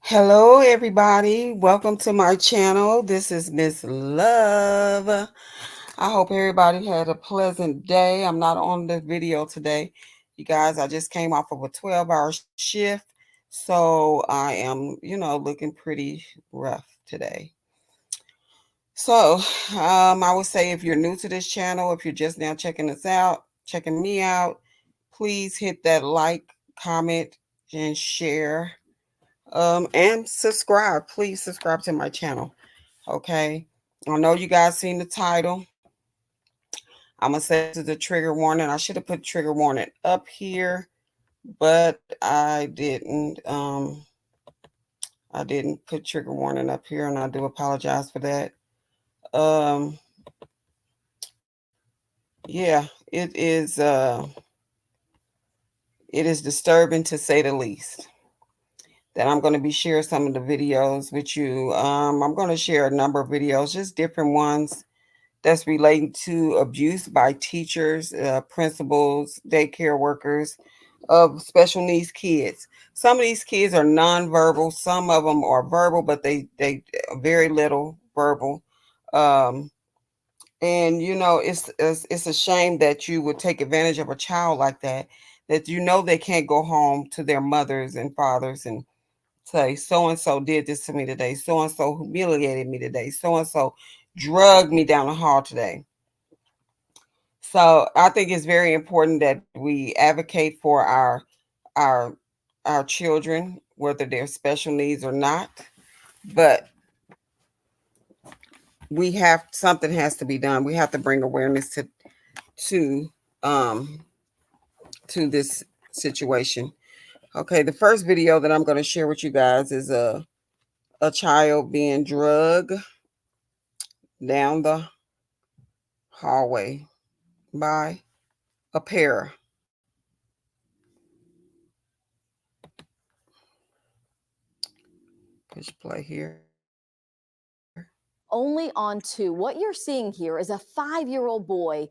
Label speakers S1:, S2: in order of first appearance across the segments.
S1: Hello, everybody. Welcome to my channel. This is Miss Love. I hope everybody had a pleasant day. I'm not on the video today. You guys, I just came off of a 12-hour shift. So I am, looking pretty rough today. So I would say if you're new to this channel, if you're just now checking me out, please hit that like, comment, and share and subscribe. Please subscribe to my channel. Okay. I know you guys seen the title. I'm gonna say this is a trigger warning. I should have put trigger warning up here, but I didn't. I didn't put trigger warning up here, and I do apologize for that. Um, yeah, it is disturbing to say the least. That I'm going to be sharing some of the videos with you. I'm going to share a number of videos, just different ones that's relating to abuse by teachers, principals, daycare workers of special needs kids. Some of these kids are nonverbal. Some of them are verbal, but they very little verbal. Um, and it's a shame that you would take advantage of a child like that. That they can't go home to their mothers and fathers and say so and so did this to me today. So and so humiliated me today. So and so drugged me down the hall today. So I think it's very important that we advocate for our our children, whether they're special needs or not. But we have something has to be done. We have to bring awareness to um to this situation. Okay, the first video that I'm going to share with you guys is a child being drugged down the hallway by a pair. Push play here.
S2: Only on two. What you're seeing here is a 5-year-old boy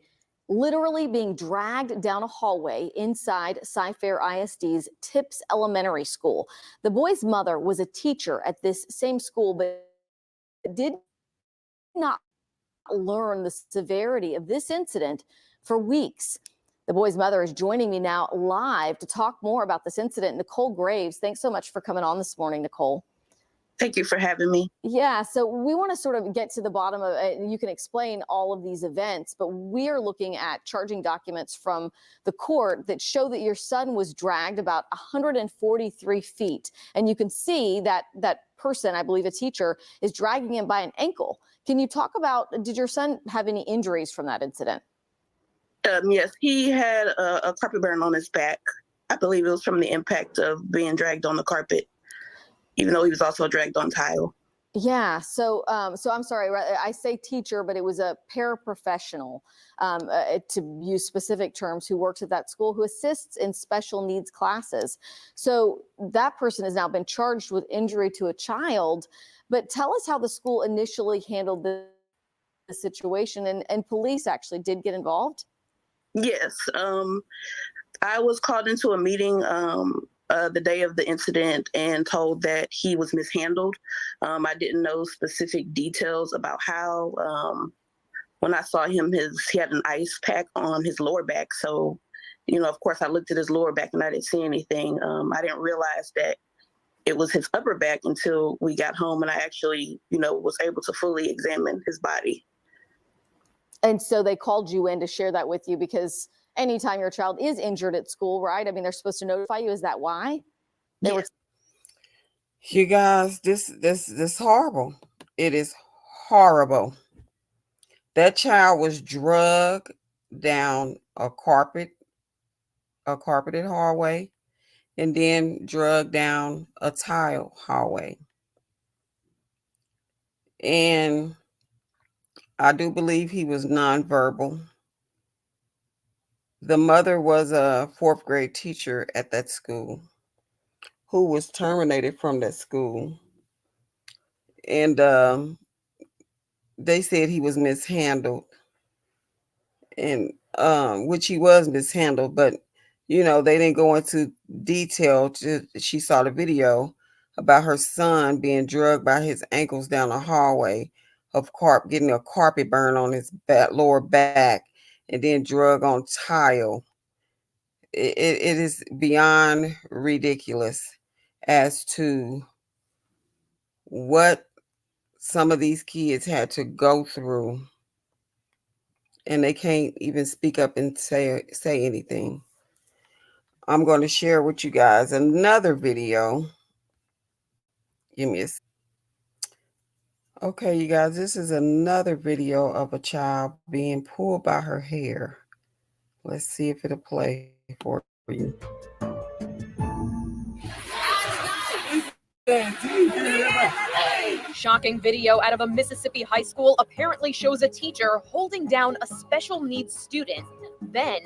S2: literally being dragged down a hallway inside Cy-Fair ISD's Tips Elementary School. The boy's mother was a teacher at this same school, but did not learn the severity of this incident for weeks. The boy's mother is joining me now live to talk more about this incident. Nicole Graves, thanks so much for coming on this morning, Nicole.
S3: Thank you for having me.
S2: Yeah, so we want to sort of get to the bottom of it. You can explain all of these events, but we are looking at charging documents from the court that show that your son was dragged about 143 feet. And you can see that that person, I believe a teacher, is dragging him by an ankle. Can you talk about, did your son have any injuries from that incident?
S3: Yes, he had a carpet burn on his back. I believe it was from the impact of being dragged on the carpet, even though he was also dragged on tile.
S2: Yeah, so I'm sorry, I say teacher, but it was a paraprofessional, to use specific terms, who works at that school, who assists in special needs classes. So that person has now been charged with injury to a child. But tell us how the school initially handled the situation, and police actually did get involved.
S3: Yes, I was called into a meeting the day of the incident and told that he was mishandled. I didn't know specific details about how. When I saw him, he had an ice pack on his lower back. So, of course, I looked at his lower back and I didn't see anything. I didn't realize that it was his upper back until we got home and I actually, was able to fully examine his body.
S2: And so they called you in to share that with you because anytime your child is injured at school, right? I mean, they're supposed to notify you. Is that why?
S3: Yes.
S1: You guys, this horrible. It is horrible. That child was drugged down a carpeted hallway, and then drugged down a tile hallway. And I do believe he was nonverbal. The mother was a fourth grade teacher at that school who was terminated from that school. And they said he was mishandled, and which he was mishandled, but they didn't go into detail. She saw the video, about her son being drugged by his ankles down a hallway of getting a carpet burn on his lower back, and then drug on tile. It is beyond ridiculous as to what some of these kids had to go through, and they can't even speak up and say anything. I'm going to share with you guys another video. Give me a Okay, you guys, this is another video of a child being pulled by her hair. Let's see if it'll play for you.
S4: Shocking video out of a Mississippi high school apparently shows a teacher holding down a special needs student. Then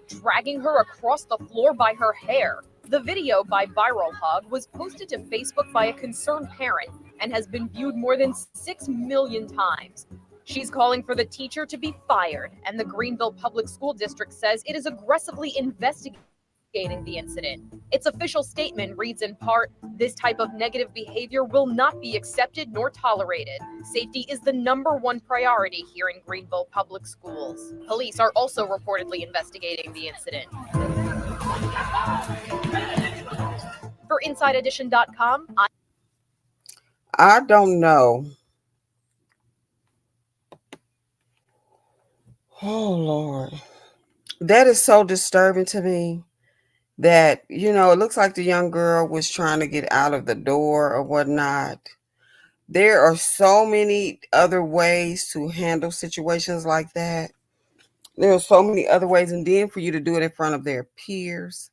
S4: dragging her across the floor by her hair. The video by Viral Hug was posted to Facebook by a concerned parent and has been viewed more than 6 million times. She's calling for the teacher to be fired, and the Greenville Public School District says it is aggressively investigating the incident. Its official statement reads in part, "This type of negative behavior will not be accepted nor tolerated. Safety is the #1 priority here in Greenville Public Schools." Police are also reportedly investigating the incident. For InsideEdition.com,
S1: I don't know. Oh, Lord. That is so disturbing to me that, it looks like the young girl was trying to get out of the door or whatnot. There are so many other ways to handle situations like that. There are so many other ways. And then for you to do it in front of their peers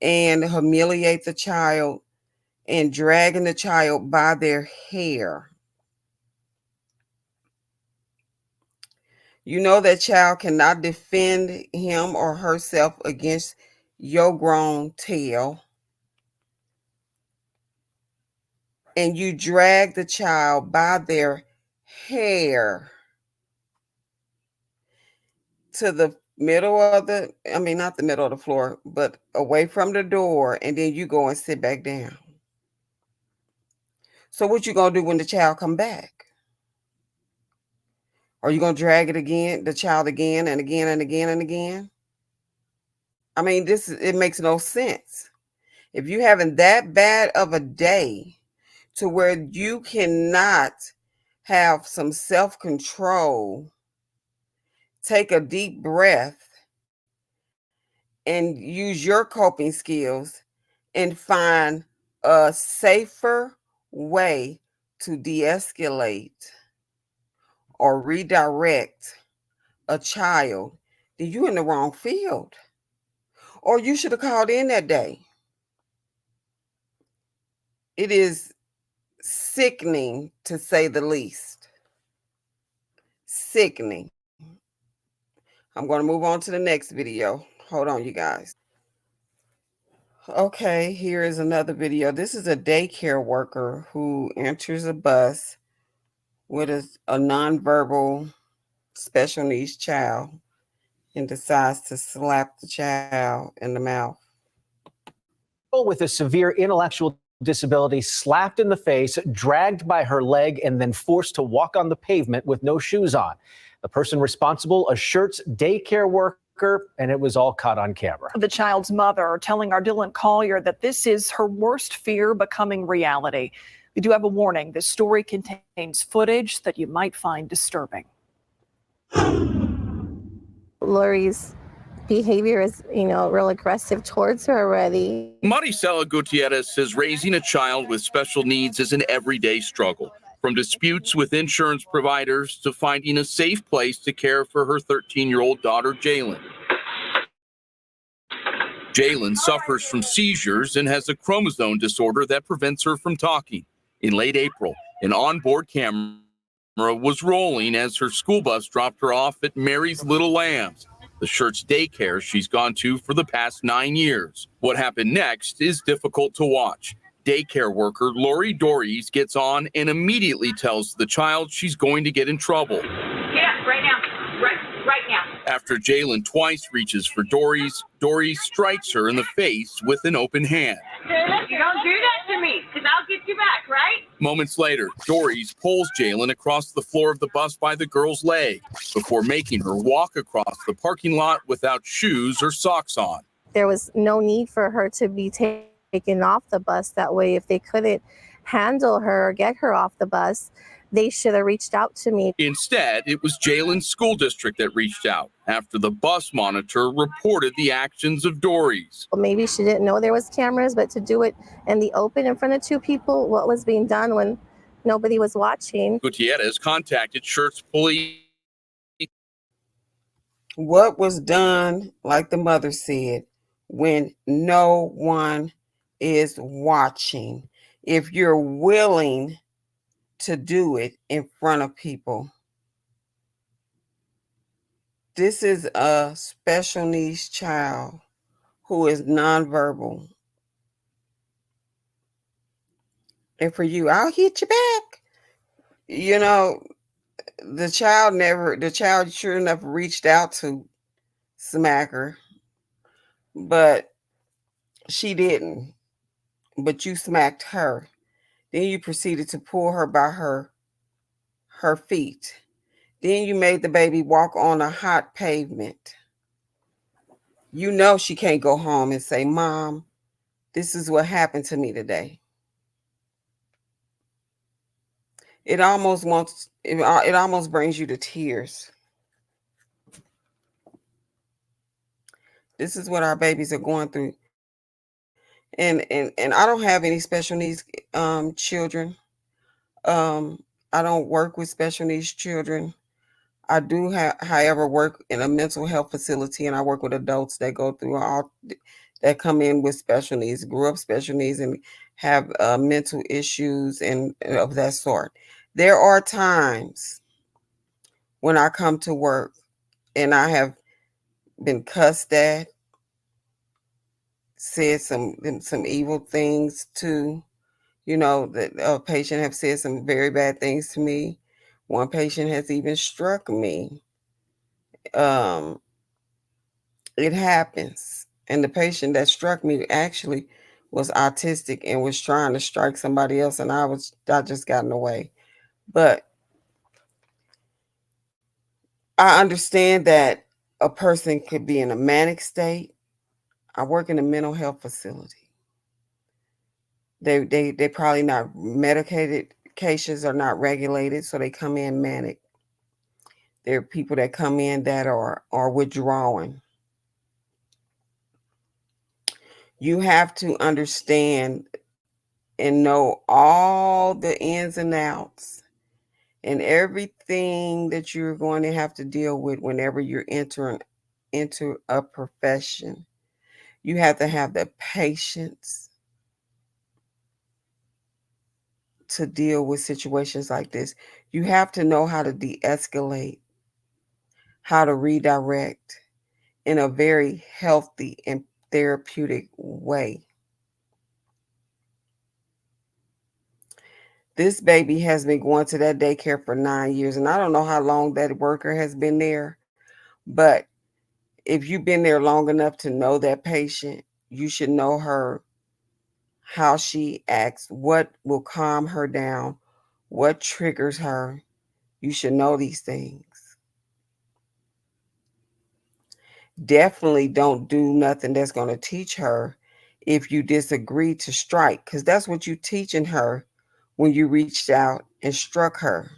S1: and humiliate the child and dragging the child by their hair. You know that child cannot defend him or herself against your grown tail. And you drag the child by their hair to the middle of not the middle of the floor, but away from the door, and then you go and sit back down. So what you gonna do when the child come back? Are you gonna drag the child again and again and again and again? I mean, it makes no sense. If you're having that bad of a day to where you cannot have some self-control, take a deep breath and use your coping skills and find a safer way to de-escalate or redirect a child, then you're in the wrong field. Or you should have called in that day. It is sickening, to say the least. Sickening. I'm going to move on to the next video. Hold on, you guys. Okay, here is another video. This is a daycare worker who enters a bus with a nonverbal special needs child and decides to slap the child in the mouth.
S5: With a severe intellectual disability slapped in the face, dragged by her leg, and then forced to walk on the pavement with no shoes on. The person responsible, a Schertz daycare worker, and it was all caught on camera.
S6: The child's mother telling our Dylan Collier that this is her worst fear becoming reality. We do have a warning. This story contains footage that you might find disturbing.
S7: Lori's behavior is, real aggressive towards her already.
S8: Maricela Gutierrez says raising a child with special needs is an everyday struggle, from disputes with insurance providers to finding a safe place to care for her 13-year-old daughter, Jalen. Jalen suffers from seizures and has a chromosome disorder that prevents her from talking. In late April, an onboard camera was rolling as her school bus dropped her off at Mary's Little Lambs, the Schertz daycare she's gone to for the past 9 years. What happened next is difficult to watch. Daycare worker Lori Dories gets on and immediately tells the child she's going to get in trouble.
S9: Get up right now. Right now.
S8: After Jalen twice reaches for Dory's, Dory strikes her in the face with an open hand.
S9: You don't do that to me, because I'll get you back, right?
S8: Moments later, Dory's pulls Jalen across the floor of the bus by the girl's leg before making her walk across the parking lot without shoes or socks on.
S7: There was no need for her to be taken off the bus that way. If they couldn't handle her or get her off the bus, they should have reached out to me.
S8: Instead, it was Jalen's school district that reached out after the bus monitor reported the actions of Dory's.
S7: Well, maybe she didn't know there was cameras, but to do it in the open in front of two people, what was being done when nobody was watching?
S8: Gutierrez contacted Schertz police.
S1: What was done, like the mother said, when no one is watching? If you're willing to do it in front of people. This is a special needs child who is nonverbal. And for you, I'll hit you back. You know, the child sure enough reached out to smack her, but she didn't. But you smacked her. Then you proceeded to pull her by her feet. Then you made the baby walk on a hot pavement. You know she can't go home and say, "Mom, this is what happened to me today." It almost brings you to tears. This is what our babies are going through. And I don't have any special needs children. I don't work with special needs children. I do, however, work in a mental health facility, and I work with adults that go through that come in with special needs, grew up special needs, and have mental issues and of that sort. There are times when I come to work and I have been cussed at, said some evil things to, that a patient have said some very bad things to me. One patient has even struck me. It happens. And the patient that struck me actually was autistic and was trying to strike somebody else, and I just got in the way. But I understand that a person could be in a manic state. I work in a mental health facility. They probably not medicated. Cases are not regulated, so they come in manic. There are people that come in that are withdrawing. You have to understand and know all the ins and outs and everything that you're going to have to deal with whenever you're entering into a profession. You have to have the patience to deal with situations like this. You have to know how to de-escalate, how to redirect in a very healthy and therapeutic way. This baby has been going to that daycare for 9 years, and I don't know how long that worker has been there, but if you've been there long enough to know that patient, you should know her, how she acts, what will calm her down, what triggers her. You should know these things. Definitely don't do nothing that's going to teach her if you disagree to strike, because that's what you're teaching her when you reached out and struck her.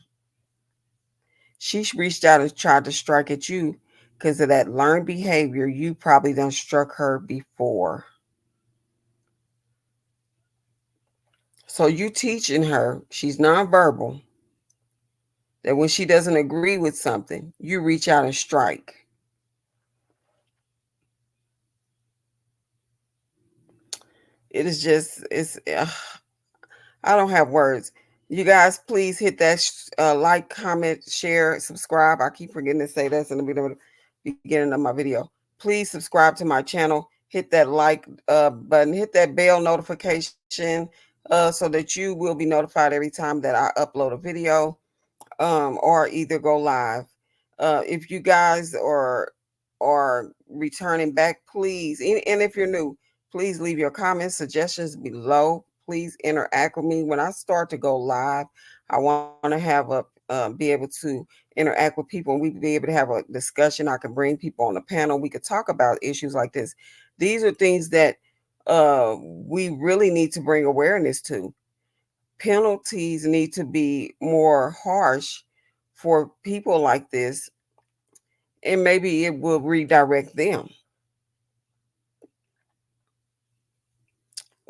S1: She reached out and tried to strike at you because of that learned behavior. You probably done struck her before. So you teaching her, she's nonverbal, that when she doesn't agree with something, you reach out and strike. It is just, I don't have words. You guys, please hit that like, comment, share, subscribe. I keep forgetting to say this in the beginning of my video. Please subscribe to my channel. Hit that like button. Hit that bell notification so that you will be notified every time that I upload a video or either go live. If you guys are returning back, please, and if you're new, please leave your comments, suggestions below. Please interact with me when I start to go live. I want to have a be able to interact with people, and we be able to have a discussion. I can bring people on the panel. We could talk about issues like this. These are things that we really need to bring awareness to. Penalties need to be more harsh for people like this, and maybe it will redirect them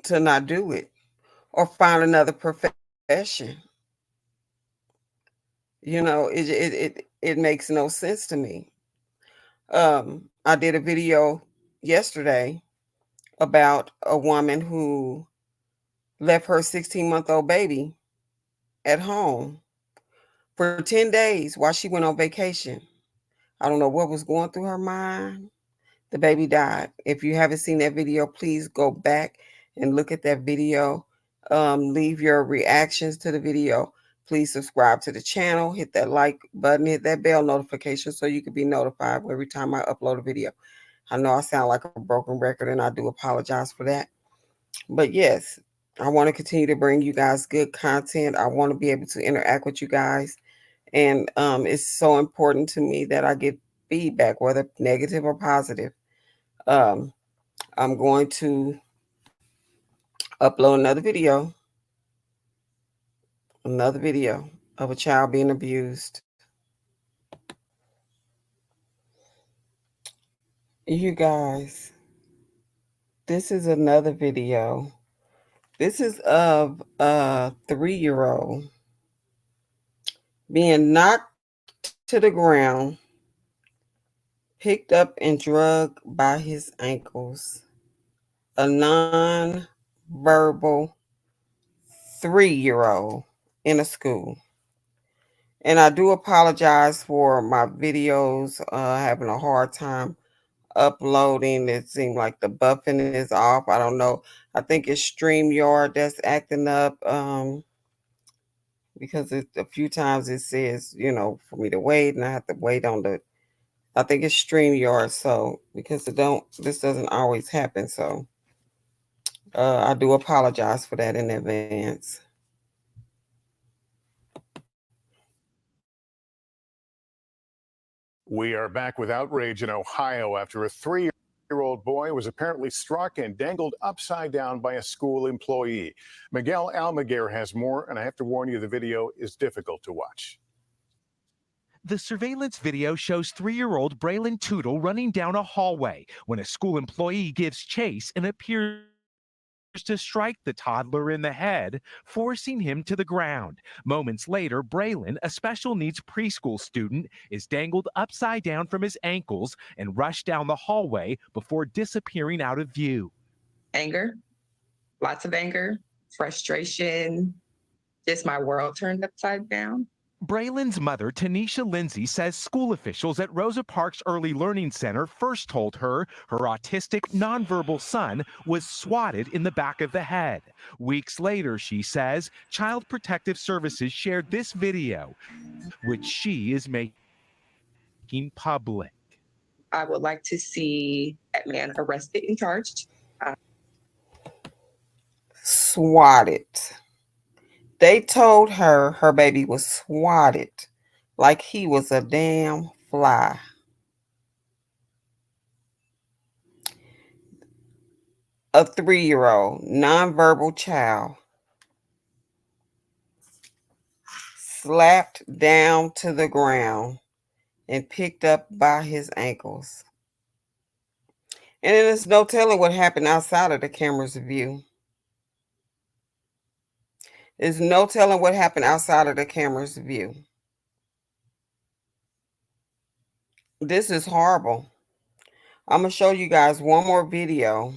S1: to not do it or find another profession. It makes no sense to me. I did a video yesterday about a woman who left her 16-month-old baby at home for 10 days while she went on vacation. I don't know what was going through her mind. The baby died. If you haven't seen that video, please go back and look at that video. Leave your reactions to the video. Please subscribe to the channel. Hit that like button. Hit that bell notification so you can be notified every time I upload a video. I know I sound like a broken record, and I do apologize for that. But yes, I want to continue to bring you guys good content. I want to be able to interact with you guys. And it's so important to me that I get feedback, whether negative or positive. I'm going to upload another video of a child being abused. You guys, this is another video. This is of a 3-year-old being knocked to the ground, picked up and drugged by his ankles. A non-verbal 3-year-old in a school. And I do apologize for my videos having a hard time uploading. It seemed like the buffing is off. I don't know. I think it's StreamYard that's acting up because a few times it says, for me to wait, and I have to wait on I think it's StreamYard. So because this doesn't always happen. So I do apologize for that in advance.
S10: We are back with outrage in Ohio after a 3-year-old boy was apparently struck and dangled upside down by a school employee. Miguel Almaguer has more, and I have to warn you, the video is difficult to watch.
S11: The surveillance video shows 3-year-old Braylon Tootle running down a hallway when a school employee gives chase and appears to strike the toddler in the head, forcing him to the ground. Moments later, Braylon, a special needs preschool student, is dangled upside down from his ankles and rushed down the hallway before disappearing out of view.
S12: Anger, lots of anger, frustration, just my world turned upside down.
S11: Braylon's mother, Tanisha Lindsay, says school officials at Rosa Parks Early Learning Center first told her her autistic, nonverbal son was swatted in the back of the head. Weeks later, she says, Child Protective Services shared this video, which she is making public.
S12: I would like to see that man arrested and charged.
S1: Swatted. They told her her baby was swatted like he was a damn fly. A 3-year-old nonverbal child slapped down to the ground and picked up by his ankles. And there's no telling what happened outside of the camera's view. There's no telling what happened outside of the camera's view. This is horrible. I'm going to show you guys one more video,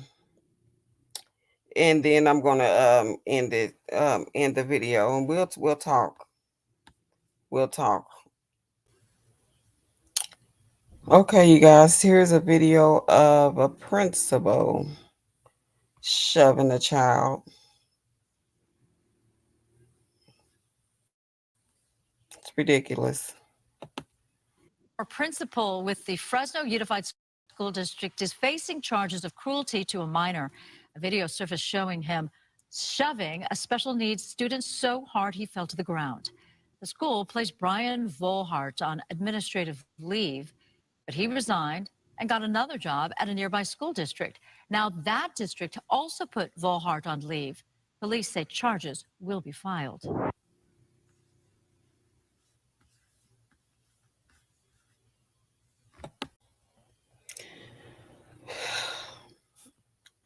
S1: and then I'm going to end the video, and we'll talk. We'll talk. Okay, you guys, here's a video of a principal shoving a child. It's ridiculous.
S13: Our principal with the Fresno Unified School District is facing charges of cruelty to a minor. A video surfaced showing him shoving a special needs student so hard he fell to the ground. The school placed Brian Volhart on administrative leave, but he resigned and got another job at a nearby school district. Now that district also put Volhart on leave. Police say charges will be filed.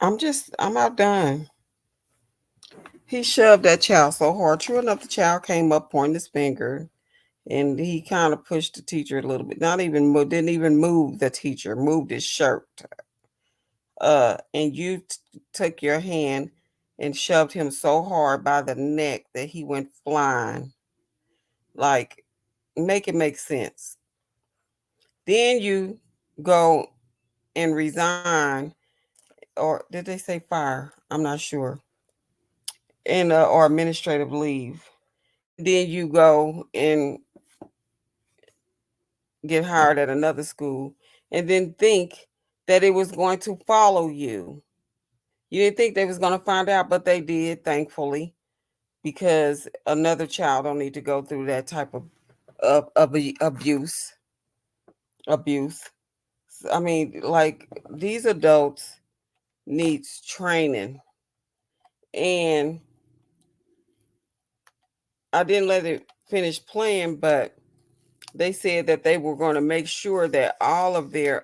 S1: I'm outdone. He shoved that child so hard. True enough, the child came up pointing his finger, and he kind of pushed the teacher a little bit. Didn't even move the teacher, moved his shirt. And you took your hand and shoved him so hard by the neck that he went flying. Like, make it make sense. Then you go and resign, or did they say fire? I'm not sure. And or administrative leave. Then you go and get hired at another school, and then think that it was going to follow you. You didn't think they was going to find out, but they did, thankfully, because another child don't need to go through that type of abuse. I mean, like, these adults needs training. And I didn't let it finish playing, but they said that they were going to make sure that all of their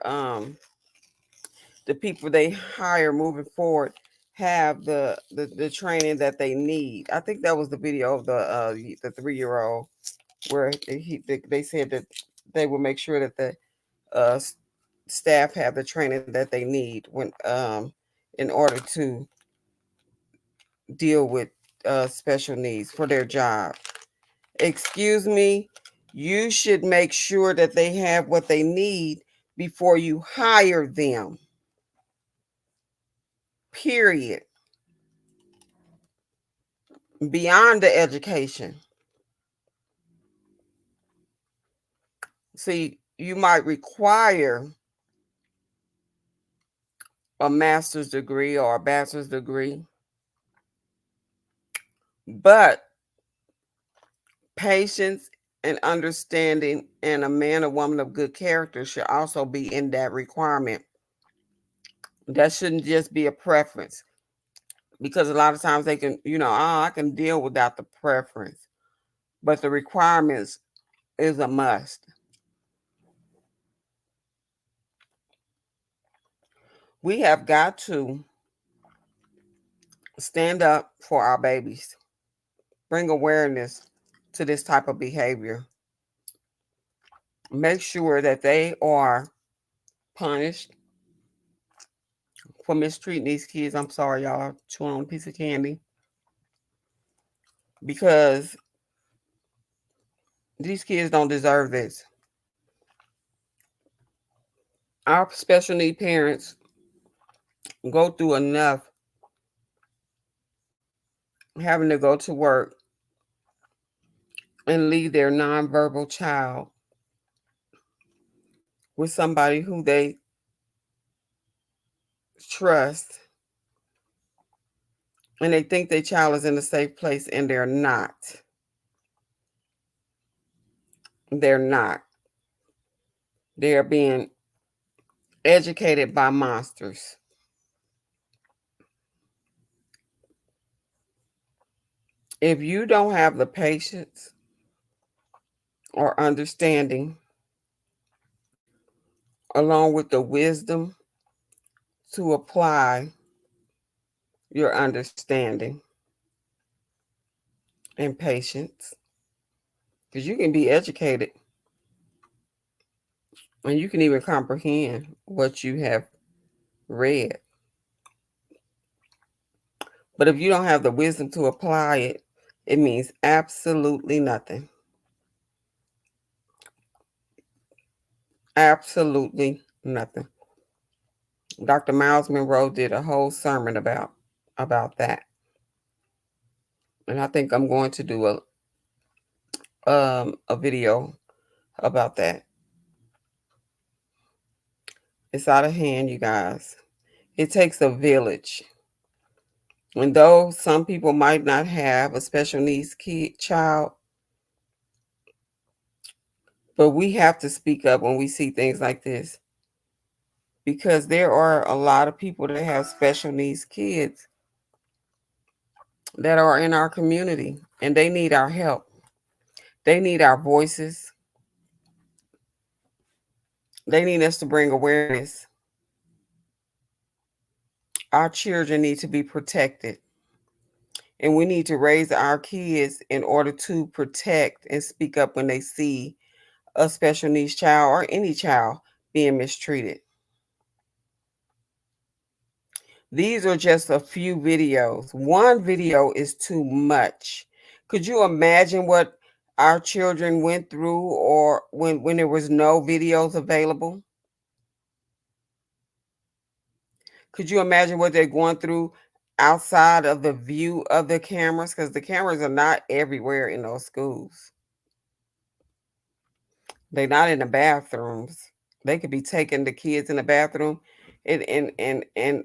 S1: the people they hire moving forward have the training that they need. I think that was the video of the 3-year-old where they said that they will make sure that the staff have the training that they need when in order to deal with special needs for their job. Excuse me, you should make sure that they have what they need before you hire them. Period. Beyond the education. See, you might require a master's degree or a bachelor's degree, but patience and understanding and a man or woman of good character should also be in that requirement. That shouldn't just be a preference, because a lot of times they can, I can deal without the preference, but the requirements is a must. We have got to stand up for our babies, bring awareness to this type of behavior, make sure that they are punished for mistreating these kids. I'm sorry, y'all, chewing on a piece of candy, because these kids don't deserve this. Our special need parents go through enough having to go to work and leave their nonverbal child with somebody who they trust, and they think their child is in a safe place, and they're not. They're not. They are being educated by monsters. If you don't have the patience or understanding, along with the wisdom to apply your understanding and patience, because you can be educated and you can even comprehend what you have read. But if you don't have the wisdom to apply it, it means absolutely nothing. Absolutely nothing. Dr. Miles Monroe did a whole sermon about that. And I think I'm going to do a video about that. It's out of hand, you guys. It takes a village. And though some people might not have a special needs child, but we have to speak up when we see things like this, because there are a lot of people that have special needs kids that are in our community, and they need our help. They need our voices. They need us to bring awareness. Our children need to be protected, and we need to raise our kids in order to protect and speak up when they see a special needs child or any child being mistreated. These are just a few videos. One video is too much. Could you imagine what our children went through, or when there was no videos available? Could you imagine what they're going through outside of the view of the cameras? Because the cameras are not everywhere in those schools. They're not in the bathrooms. They could be taking the kids in the bathroom and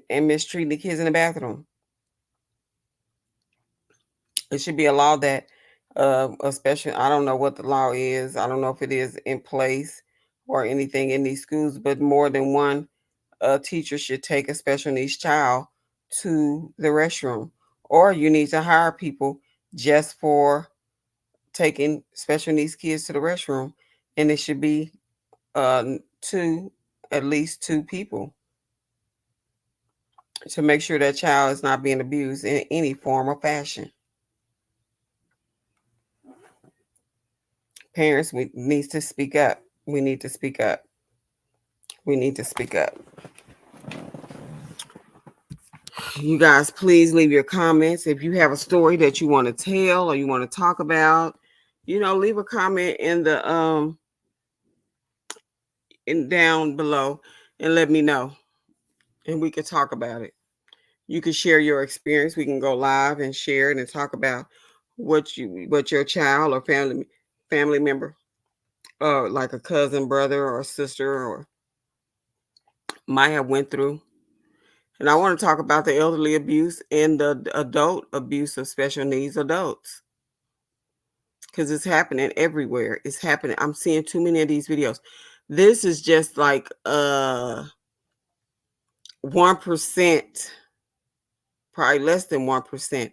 S1: mistreating the kids in the bathroom. It should be a law that, especially, I don't know what the law is. I don't know if it is in place or anything in these schools, but more than one teacher should take a special needs child to the restroom, or you need to hire people just for taking special needs kids to the restroom, and it should be at least two people to make sure that child is not being abused in any form or fashion. Parents, we need to speak up. We need to speak up. We need to speak up. You guys, please leave your comments. If you have a story that you want to tell or you want to talk about, leave a comment in the down below and let me know, and we can talk about it. You can share your experience. We can go live and share it and talk about what your child or family member, like a cousin, brother, or sister, or might have went through. And I want to talk about the elderly abuse and the adult abuse of special needs adults, because it's happening everywhere. It's happening. I'm seeing too many of these videos. This is just like 1%, probably less than 1%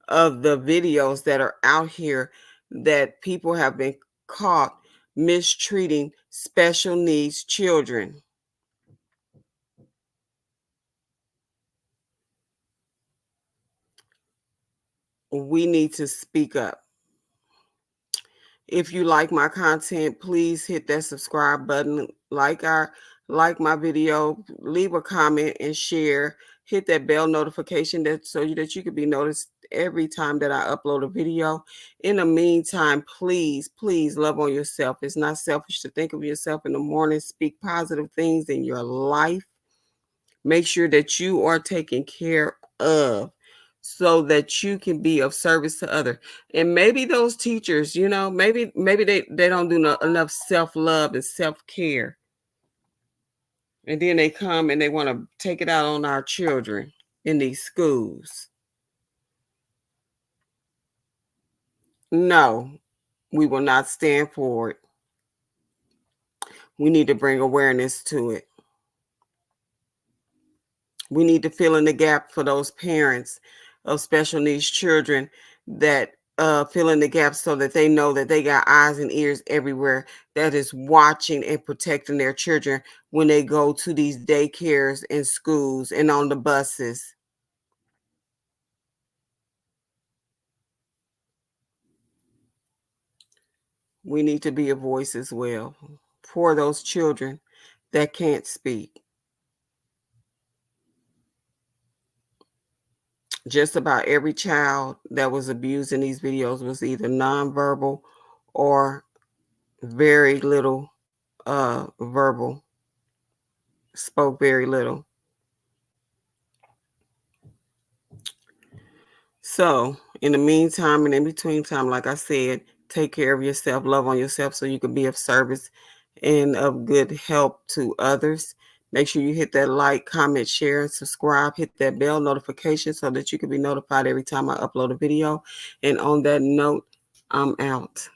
S1: of the videos that are out here that people have been caught mistreating special needs children. We need to speak up. If you like my content, please hit that subscribe button, like my video, leave a comment and share. Hit that bell notification so that you can be noticed every time that I upload a video. In the meantime, please love on yourself. It's not selfish to think of yourself in the morning. Speak positive things in your life. Make sure that you are taken care of, so that you can be of service to others. And maybe those teachers, maybe they don't do enough self-love and self-care. And then they come and they want to take it out on our children in these schools. No, we will not stand for it. We need to bring awareness to it. We need to fill in the gap for those parents of special needs children that fill in the gap, so that they know that they got eyes and ears everywhere that is watching and protecting their children when they go to these daycares and schools and on the buses. We need to be a voice as well for those children that can't speak. Just about every child that was abused in these videos was either nonverbal or very little verbal, spoke very little. So in the meantime and in between time, like I said, take care of yourself, love on yourself, so you can be of service and of good help to others. Make sure you hit that like, comment, share, and subscribe. Hit that bell notification so that you can be notified every time I upload a video. And on that note, I'm out.